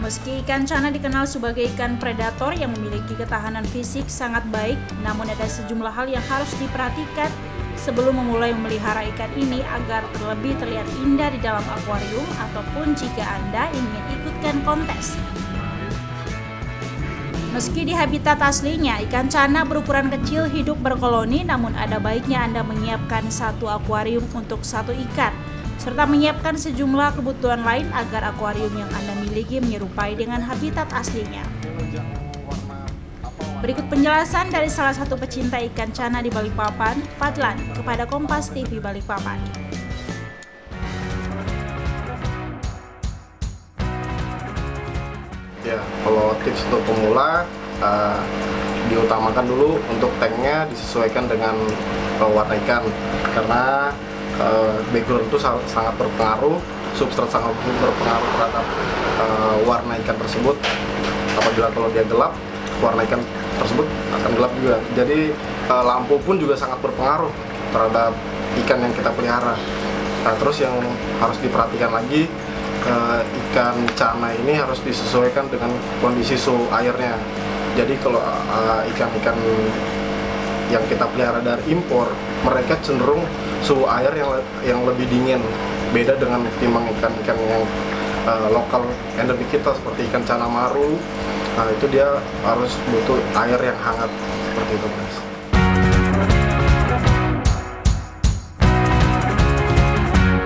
Meski ikan cana dikenal sebagai ikan predator yang memiliki ketahanan fisik sangat baik, namun ada sejumlah hal yang harus diperhatikan sebelum memulai memelihara ikan ini agar terlebih terlihat indah di dalam akuarium ataupun jika Anda ingin ikutkan kontes. Meski di habitat aslinya, ikan cana berukuran kecil hidup berkoloni, namun ada baiknya Anda menyiapkan satu akuarium untuk satu ikan, serta menyiapkan sejumlah kebutuhan lain agar akuarium yang Anda miliki menyerupai dengan habitat aslinya. Berikut penjelasan dari salah satu pecinta ikan cana di Balikpapan, Fadlan, kepada Kompas TV Balikpapan. Ya, kalau tips untuk pemula, diutamakan dulu untuk tanknya disesuaikan dengan warna ikan, karena background itu sangat berpengaruh, substrat sangat berpengaruh terhadap warna ikan tersebut. Apabila kalau dia gelap, warna ikan tersebut akan gelap juga. Jadi lampu pun juga sangat berpengaruh terhadap ikan yang kita pelihara. Nah, terus yang harus diperhatikan lagi, ikan cana ini harus disesuaikan dengan kondisi suhu airnya. Jadi kalau ikan-ikan yang kita pelihara dari impor, mereka cenderung suhu air yang lebih dingin, beda dengan timbang ikan-ikan yang lokal endemik kita seperti ikan cana maru. Nah, itu dia harus butuh air yang hangat seperti itu, guys.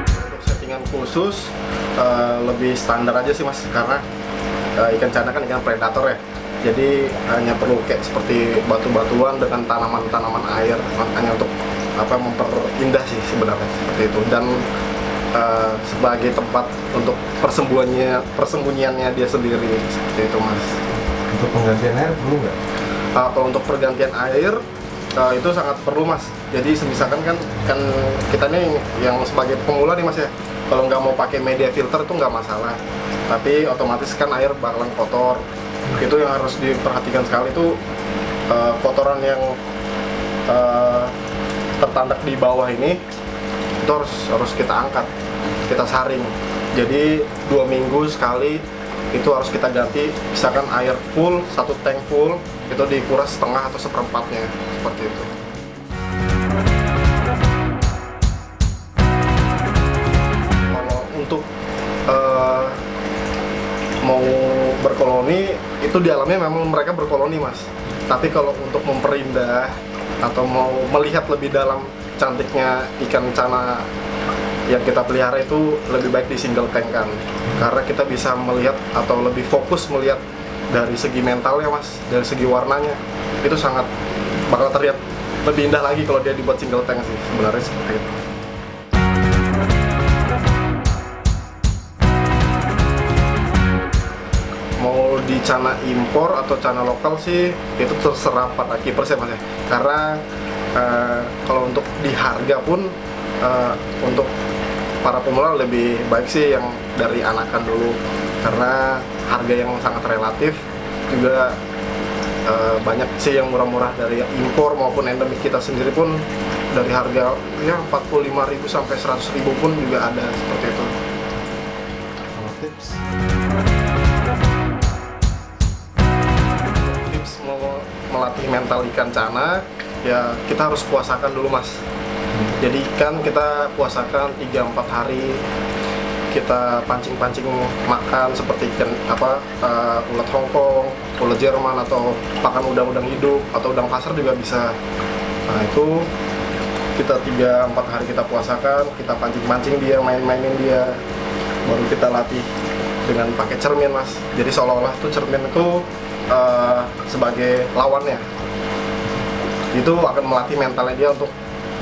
Untuk settingan khusus lebih standar aja sih, Mas, karena ikan cana kan ikan predator ya. Jadi hanya perlu kayak seperti batu-batuan dengan tanaman-tanaman air, hanya untuk memperindah sih sebenarnya seperti itu. Dan sebagai tempat untuk persembunyiannya dia sendiri seperti itu, Mas. Untuk penggantian air perlu nggak? Kalau untuk pergantian air itu sangat perlu, Mas. Jadi misalkan kan kita nih yang sebagai pemula nih, Mas, ya, kalau nggak mau pakai media filter tuh nggak masalah, tapi otomatis kan air bakalan kotor. Itu yang harus diperhatikan sekali tuh, kotoran yang tertandak di bawah ini itu harus kita angkat, kita saring. Jadi 2 minggu sekali itu harus kita ganti. Misalkan air full, 1 tank full, itu dikuras setengah atau seperempatnya seperti itu. Kalau untuk mau berkoloni, itu di alamnya memang mereka berkoloni, Mas. Tapi kalau untuk memperindah atau mau melihat lebih dalam cantiknya ikan cana yang kita pelihara, itu lebih baik di single tank kan, karena kita bisa melihat atau lebih fokus melihat dari segi mentalnya, Mas, dari segi warnanya, itu sangat bakal terlihat lebih indah lagi kalau dia dibuat single tank sih sebenarnya seperti itu. Mau di cana impor atau cana lokal sih itu terserah pada keeper sih, Mas, ya. Karena kalau untuk di harga pun untuk para pemula lebih baik sih yang dari anakan dulu, karena harga yang sangat relatif juga. Banyak sih yang murah-murah dari impor maupun endemik kita sendiri pun dari harga ya 45.000 sampai 100.000 pun juga ada seperti itu. Kalau Tips mau melatih mental ikan cana, ya kita harus puasakan dulu, Mas. Jadi ikan kita puasakan 3-4 hari, kita pancing-pancing makan seperti ikan ulat Hongkong, ulat Jerman, atau pakan udang-udang hidup atau udang pasar juga bisa. Nah, itu kita 3-4 hari kita puasakan, kita pancing-pancing dia, main-mainin dia, baru kita latih dengan pakai cermin, Mas. Jadi seolah-olah tuh cermin itu sebagai lawannya. Itu akan melatih mentalnya dia untuk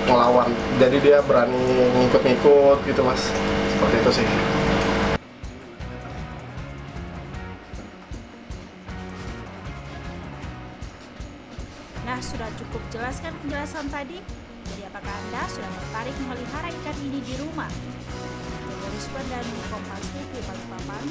ngelawan. Jadi dia berani ngikut-ngikut gitu, Mas. Seperti itu sih. Nah, sudah cukup jelaskan penjelasan tadi? Jadi apakah Anda sudah tertarik memelihara ikan ini di rumah? Dari Riswan dan Kompas TV Balikpapan,